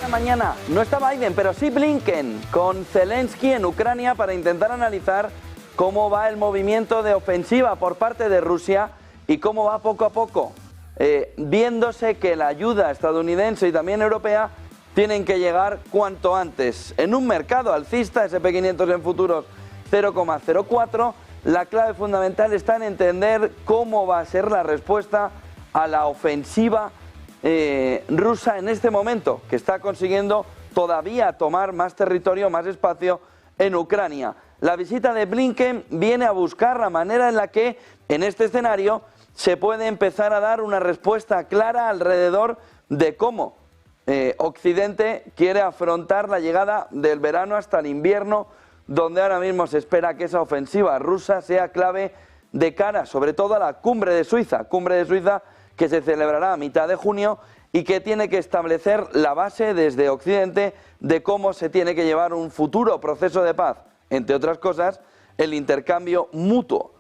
mañana no está Biden, pero sí Blinken, con Zelensky en Ucrania para intentar analizar cómo va el movimiento de ofensiva por parte de Rusia y cómo va poco a poco, viéndose que la ayuda estadounidense y también europea tienen que llegar cuanto antes. En un mercado alcista, SP500 en futuros 0,04, la clave fundamental está en entender cómo va a ser la respuesta a la ofensiva rusa en este momento, que está consiguiendo todavía tomar más territorio, más espacio en Ucrania. La visita de Blinken viene a buscar la manera en la que en este escenario se puede empezar a dar una respuesta clara alrededor de cómo Occidente quiere afrontar la llegada del verano hasta el invierno, donde ahora mismo se espera que esa ofensiva rusa sea clave de cara sobre todo a la cumbre de Suiza que se celebrará a mitad de junio y que tiene que establecer la base desde Occidente de cómo se tiene que llevar un futuro proceso de paz, entre otras cosas, el intercambio mutuo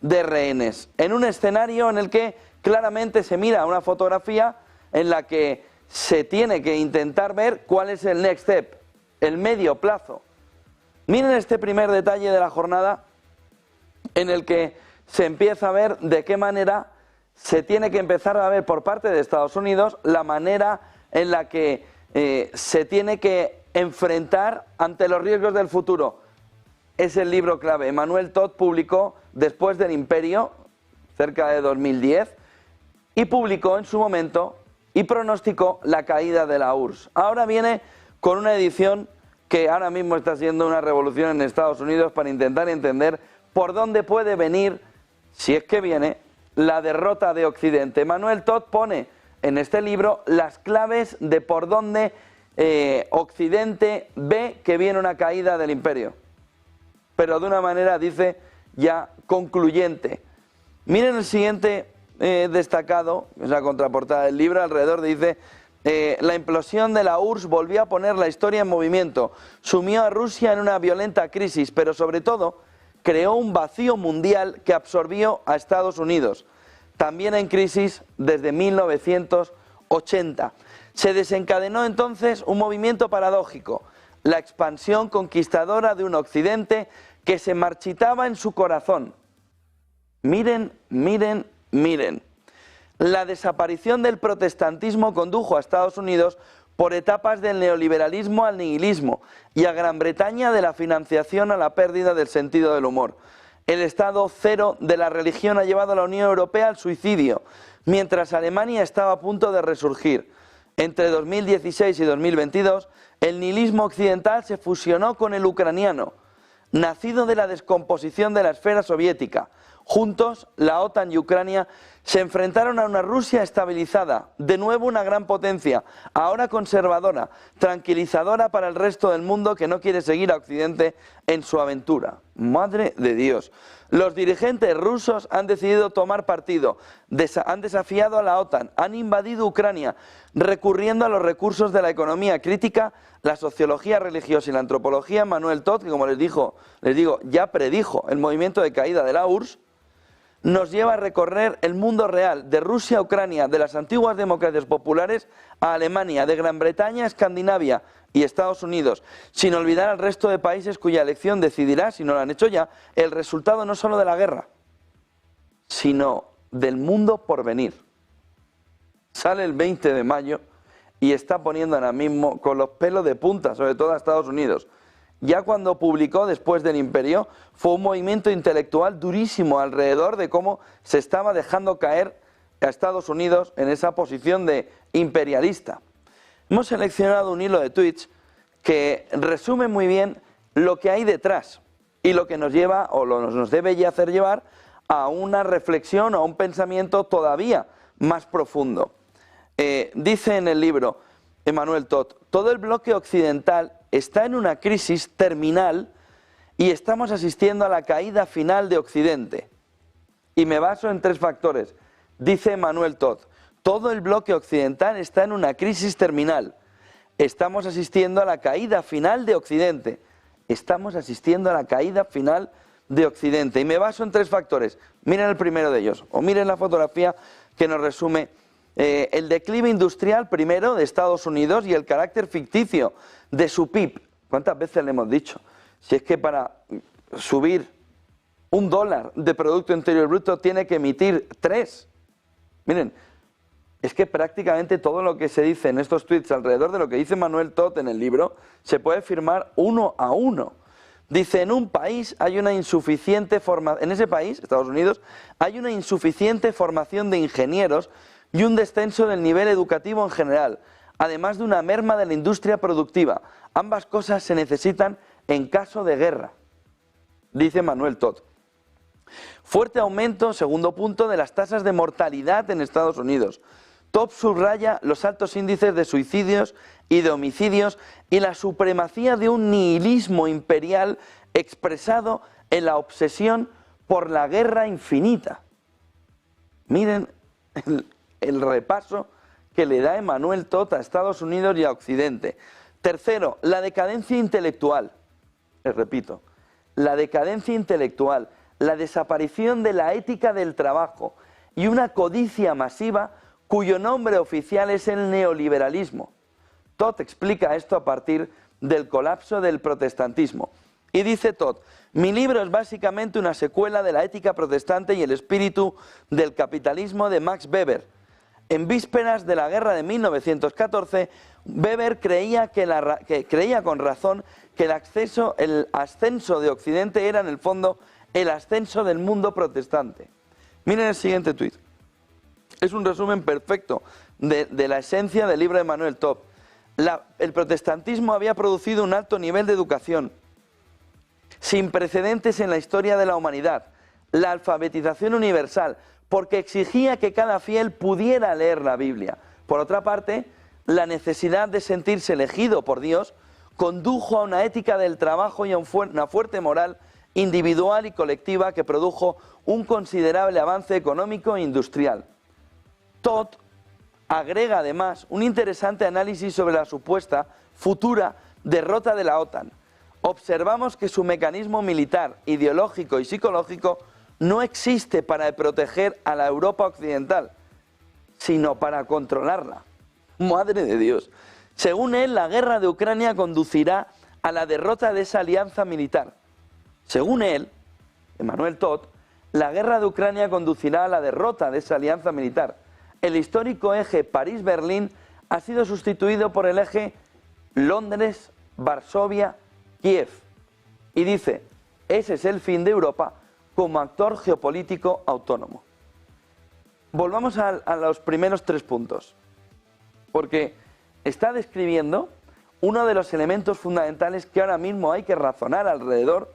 de rehenes, en un escenario en el que claramente se mira una fotografía en la que se tiene que intentar ver cuál es el next step, el medio plazo. Miren este primer detalle de la jornada en el que se empieza a ver de qué manera se tiene que empezar a ver por parte de Estados Unidos la manera en la que se tiene que enfrentar ante los riesgos del futuro. Es el libro clave. Emmanuel Todd publicó Después del Imperio, cerca de 2010, y publicó en su momento y pronosticó la caída de la URSS. Ahora viene con una edición que ahora mismo está siendo una revolución en Estados Unidos para intentar entender por dónde puede venir, si es que viene, la derrota de Occidente. Emmanuel Todd pone en este libro las claves de por dónde Occidente ve que viene una caída del imperio, pero de una manera, dice, ya concluyente. Miren el siguiente destacado, es la contraportada del libro, alrededor dice: la implosión de la URSS volvió a poner la historia en movimiento, sumió a Rusia en una violenta crisis, pero sobre todo creó un vacío mundial que absorbió a Estados Unidos, también en crisis desde 1980. Se desencadenó entonces un movimiento paradójico, la expansión conquistadora de un Occidente que se marchitaba en su corazón. Miren, miren, miren. La desaparición del protestantismo condujo a Estados Unidos por etapas del neoliberalismo al nihilismo y a Gran Bretaña de la financiación a la pérdida del sentido del humor. El estado cero de la religión ha llevado a la Unión Europea al suicidio, mientras Alemania estaba a punto de resurgir. Entre 2016 y 2022, el nihilismo occidental se fusionó con el ucraniano, nacido de la descomposición de la esfera soviética. Juntos, la OTAN y Ucrania se enfrentaron a una Rusia estabilizada, de nuevo una gran potencia, ahora conservadora, tranquilizadora para el resto del mundo que no quiere seguir a Occidente en su aventura. ¡Madre de Dios! Los dirigentes rusos han decidido tomar partido, han desafiado a la OTAN, han invadido Ucrania, recurriendo a los recursos de la economía crítica, la sociología religiosa y la antropología. Emmanuel Todd, que como les digo, ya predijo el movimiento de caída de la URSS, nos lleva a recorrer el mundo real, de Rusia a Ucrania, de las antiguas democracias populares a Alemania, de Gran Bretaña a Escandinavia y Estados Unidos, sin olvidar al resto de países cuya elección decidirá, si no lo han hecho ya, el resultado no solo de la guerra, sino del mundo por venir. Sale el 20 de mayo y está poniendo ahora mismo con los pelos de punta, sobre todo a Estados Unidos. Ya cuando publicó Después del Imperio, fue un movimiento intelectual durísimo alrededor de cómo se estaba dejando caer a Estados Unidos en esa posición de imperialista. Hemos seleccionado un hilo de tweets que resume muy bien lo que hay detrás y lo que nos lleva, o nos debe ya hacer llevar, a una reflexión o a un pensamiento todavía más profundo. Dice en el libro Emmanuel Todd: todo el bloque occidental está en una crisis terminal y estamos asistiendo a la caída final de Occidente. Y me baso en tres factores. Dice Emmanuel Todd: todo el bloque occidental está en una crisis terminal. Estamos asistiendo a la caída final de Occidente. Estamos asistiendo a la caída final de Occidente. Y me baso en tres factores. Miren el primero de ellos, o miren la fotografía que nos resume el declive industrial primero de Estados Unidos y el carácter ficticio de su PIB. ¿Cuántas veces le hemos dicho? Si es que para subir $1 de Producto Interior Bruto tiene que emitir 3. Miren, es que prácticamente todo lo que se dice en estos tweets alrededor de lo que dice Manuel Todt en el libro se puede firmar 1 a 1. Dice, en un país hay una insuficiente formación, en ese país, Estados Unidos, hay una insuficiente formación de ingenieros y un descenso del nivel educativo en general, además de una merma de la industria productiva. Ambas cosas se necesitan en caso de guerra, dice Manuel Todt. Fuerte aumento, segundo punto, de las tasas de mortalidad en Estados Unidos. Todt subraya los altos índices de suicidios y de homicidios y la supremacía de un nihilismo imperial expresado en la obsesión por la guerra infinita. Miren el repaso que le da Manuel Todt a Estados Unidos y a Occidente. Tercero, la decadencia intelectual. Les repito, la decadencia intelectual, la desaparición de la ética del trabajo y una codicia masiva cuyo nombre oficial es el neoliberalismo. Todt explica esto a partir del colapso del protestantismo. Y dice Todt, mi libro es básicamente una secuela de la ética protestante y el espíritu del capitalismo de Max Weber. En vísperas de la guerra de 1914, Weber creía con razón que el ascenso de Occidente era en el fondo el ascenso del mundo protestante. Miren el siguiente tuit. Es un resumen perfecto de la esencia del libro de Manuel Todt. El protestantismo había producido un alto nivel de educación, sin precedentes en la historia de la humanidad, la alfabetización universal, porque exigía que cada fiel pudiera leer la Biblia. Por otra parte, la necesidad de sentirse elegido por Dios condujo a una ética del trabajo y a una fuerte moral individual y colectiva que produjo un considerable avance económico e industrial. Todt agrega además un interesante análisis sobre la supuesta futura derrota de la OTAN. Observamos que su mecanismo militar, ideológico y psicológico no existe para proteger a la Europa occidental, sino para controlarla. Madre de Dios. Según él, la guerra de Ucrania conducirá a la derrota de esa alianza militar. Según él, Manuel Todt, la guerra de Ucrania conducirá a la derrota de esa alianza militar. El histórico eje París-Berlín ha sido sustituido por el eje Londres-Varsovia-Kiev. Y dice, ese es el fin de Europa como actor geopolítico autónomo. Volvamos a los primeros 3 puntos, porque está describiendo uno de los elementos fundamentales que ahora mismo hay que razonar alrededor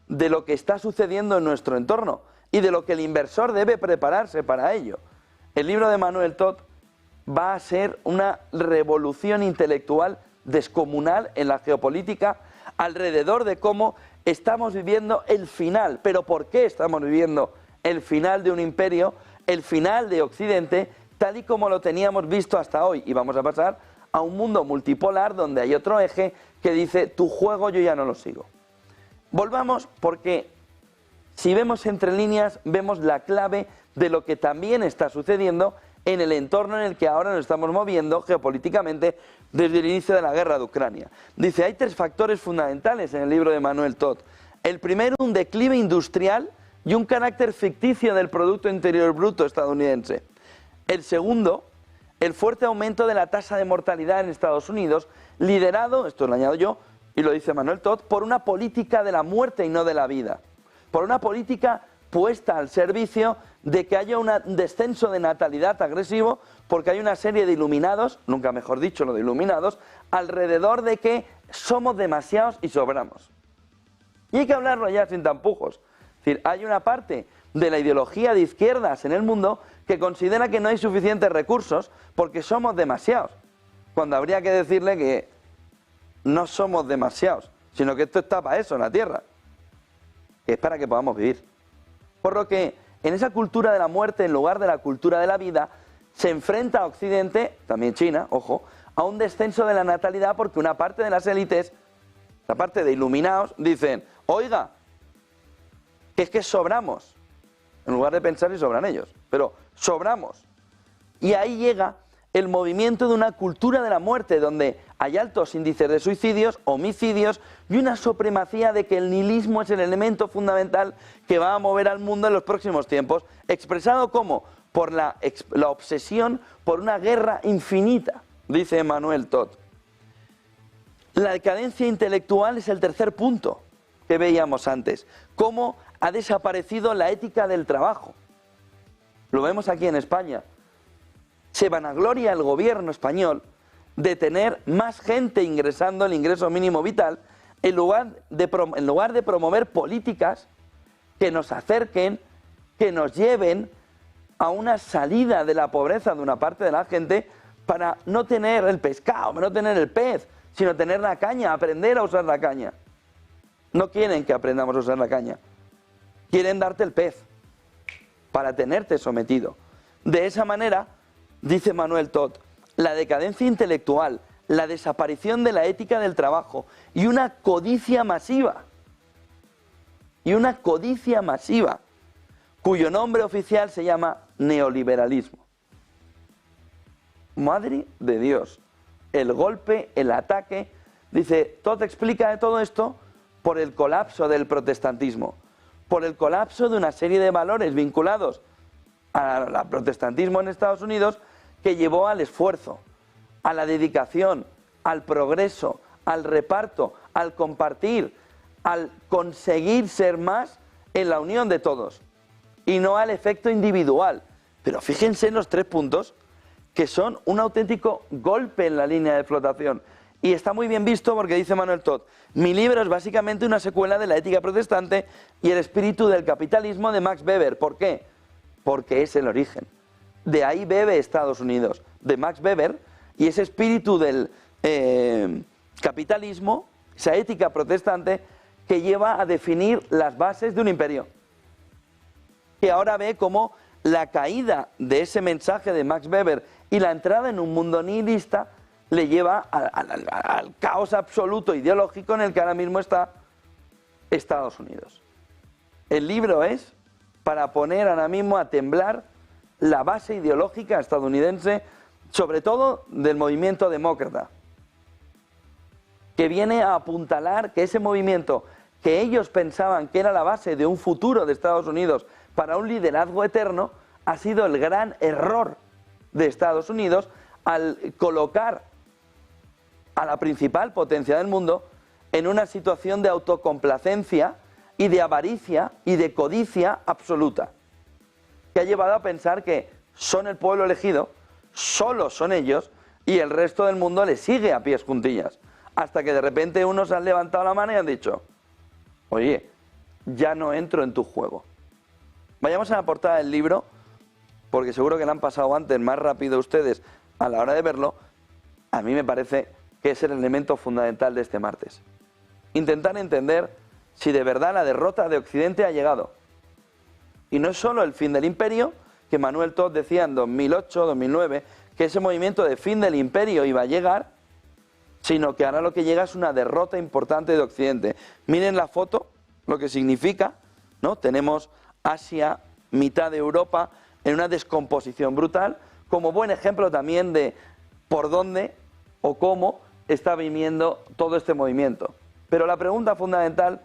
de lo que está sucediendo en nuestro entorno y de lo que el inversor debe prepararse para ello. El libro de Manuel Todt va a ser una revolución intelectual descomunal en la geopolítica alrededor de cómo estamos viviendo el final. ¿Pero por qué estamos viviendo el final de un imperio, el final de Occidente, tal y como lo teníamos visto hasta hoy? Y vamos a pasar a un mundo multipolar donde hay otro eje que dice, tu juego yo ya no lo sigo. Volvamos, porque si vemos entre líneas, vemos la clave de lo que también está sucediendo en el entorno en el que ahora nos estamos moviendo geopolíticamente desde el inicio de la guerra de Ucrania. Dice, hay 3 factores fundamentales en el libro de Manuel Todt. El primero, un declive industrial y un carácter ficticio del Producto Interior Bruto estadounidense. El segundo, el fuerte aumento de la tasa de mortalidad en Estados Unidos, liderado, esto lo añado yo, y lo dice Manuel Todt, por una política de la muerte y no de la vida. Por una política puesta al servicio de que haya un descenso de natalidad agresivo, porque hay una serie de iluminados, nunca mejor dicho lo de iluminados, alrededor de que somos demasiados y sobramos. Y hay que hablarlo ya sin tampujos. Es decir, hay una parte de la ideología de izquierdas en el mundo que considera que no hay suficientes recursos porque somos demasiados, cuando habría que decirle que no somos demasiados, sino que esto está para eso en la Tierra, que es para que podamos vivir. Por lo que en esa cultura de la muerte, en lugar de la cultura de la vida, se enfrenta a Occidente, también China, ojo, a un descenso de la natalidad porque una parte de las élites, la parte de iluminados, dicen, oiga, que es que sobramos, en lugar de pensar y sobran ellos, pero sobramos. Y ahí llega el movimiento de una cultura de la muerte, donde hay altos índices de suicidios, homicidios y una supremacía de que el nihilismo es el elemento fundamental que va a mover al mundo en los próximos tiempos, expresado como por la obsesión por una guerra infinita, dice Emmanuel Todd. La decadencia intelectual es el tercer punto que veíamos antes, cómo ha desaparecido la ética del trabajo. Lo vemos aquí en España. Se vanagloria el gobierno español de tener más gente ingresando el ingreso mínimo vital en lugar de promover políticas que nos acerquen, que nos lleven a una salida de la pobreza de una parte de la gente para no tener el pescado, no tener el pez, sino tener la caña, aprender a usar la caña. No quieren que aprendamos a usar la caña, quieren darte el pez para tenerte sometido. De esa manera, dice Emmanuel Todd, la decadencia intelectual, la desaparición de la ética del trabajo y una codicia masiva, cuyo nombre oficial se llama neoliberalismo. Madre de Dios, el golpe, el ataque, dice, Todd explica todo esto por el colapso del protestantismo, por el colapso de una serie de valores vinculados al protestantismo en Estados Unidos que llevó al esfuerzo, a la dedicación, al progreso, al reparto, al compartir, al conseguir ser más en la unión de todos y no al efecto individual. Pero fíjense en los 3 puntos que son un auténtico golpe en la línea de flotación. Y está muy bien visto porque dice Emmanuel Todd, mi libro es básicamente una secuela de la ética protestante y el espíritu del capitalismo de Max Weber. ¿Por qué? Porque es el origen. De ahí bebe Estados Unidos, de Max Weber, y ese espíritu del capitalismo, esa ética protestante que lleva a definir las bases de un imperio. Que ahora ve como la caída de ese mensaje de Max Weber y la entrada en un mundo nihilista le lleva al caos absoluto ideológico en el que ahora mismo está Estados Unidos. El libro es para poner ahora mismo a temblar la base ideológica estadounidense, sobre todo del movimiento demócrata, que viene a apuntalar que ese movimiento que ellos pensaban que era la base de un futuro de Estados Unidos para un liderazgo eterno, ha sido el gran error de Estados Unidos al colocar a la principal potencia del mundo en una situación de autocomplacencia y de avaricia y de codicia absoluta, que ha llevado a pensar que son el pueblo elegido, solo son ellos, y el resto del mundo les sigue a pies juntillas, hasta que de repente unos han levantado la mano y han dicho, oye, ya no entro en tu juego. Vayamos a la portada del libro, porque seguro que lo han pasado antes más rápido ustedes a la hora de verlo. A mí me parece que es el elemento fundamental de este martes. Intentar entender si de verdad la derrota de Occidente ha llegado. Y no es solo el fin del imperio, que Emmanuel Todd decía en 2008, 2009, que ese movimiento de fin del imperio iba a llegar, sino que ahora lo que llega es una derrota importante de Occidente. Miren la foto, lo que significa, ¿no? Tenemos Asia, mitad de Europa, en una descomposición brutal, como buen ejemplo también de por dónde o cómo está viniendo todo este movimiento. Pero la pregunta fundamental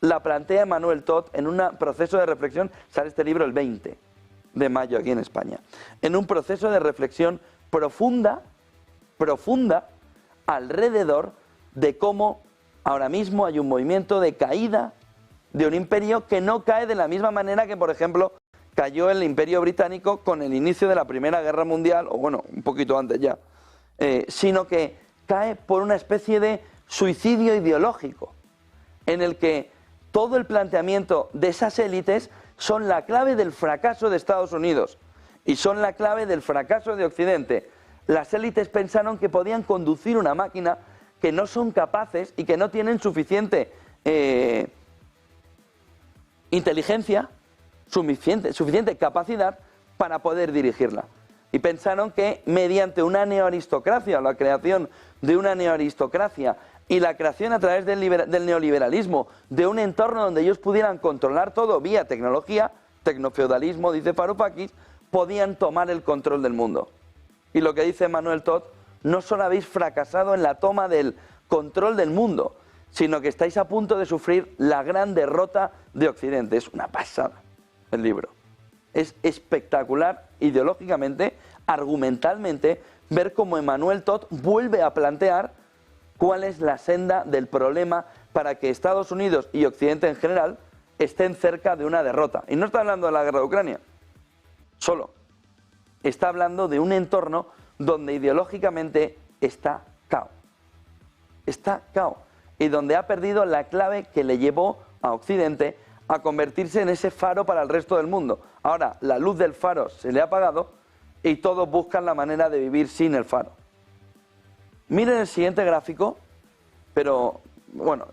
la plantea Emmanuel Todd en un proceso de reflexión, sale este libro el 20 de mayo aquí en España, en un proceso de reflexión profunda alrededor de cómo ahora mismo hay un movimiento de caída de un imperio que no cae de la misma manera que, por ejemplo, cayó el Imperio Británico con el inicio de la Primera Guerra Mundial, o bueno, un poquito antes ya, sino que cae por una especie de suicidio ideológico, en el que todo el planteamiento de esas élites son la clave del fracaso de Estados Unidos y son la clave del fracaso de Occidente. Las élites pensaron que podían conducir una máquina que no son capaces y que no tienen suficiente inteligencia, suficiente capacidad para poder dirigirla. Y pensaron que mediante una neoaristocracia, la creación de una neoaristocracia y la creación a través del neoliberalismo de un entorno donde ellos pudieran controlar todo vía tecnología, tecnofeudalismo, dice Varoufakis, podían tomar el control del mundo. Y lo que dice Manuel Todd, no solo habéis fracasado en la toma del control del mundo, sino que estáis a punto de sufrir la gran derrota de Occidente. Es una pasada el libro. Es espectacular ideológicamente, argumentalmente, ver cómo Emmanuel Todd vuelve a plantear cuál es la senda del problema para que Estados Unidos y Occidente en general estén cerca de una derrota. Y no está hablando de la guerra de Ucrania, solo. Está hablando de un entorno donde ideológicamente está cao. Está cao. Y donde ha perdido la clave que le llevó a Occidente a convertirse en ese faro para el resto del mundo. Ahora, la luz del faro se le ha apagado y todos buscan la manera de vivir sin el faro. Miren el siguiente gráfico, pero bueno,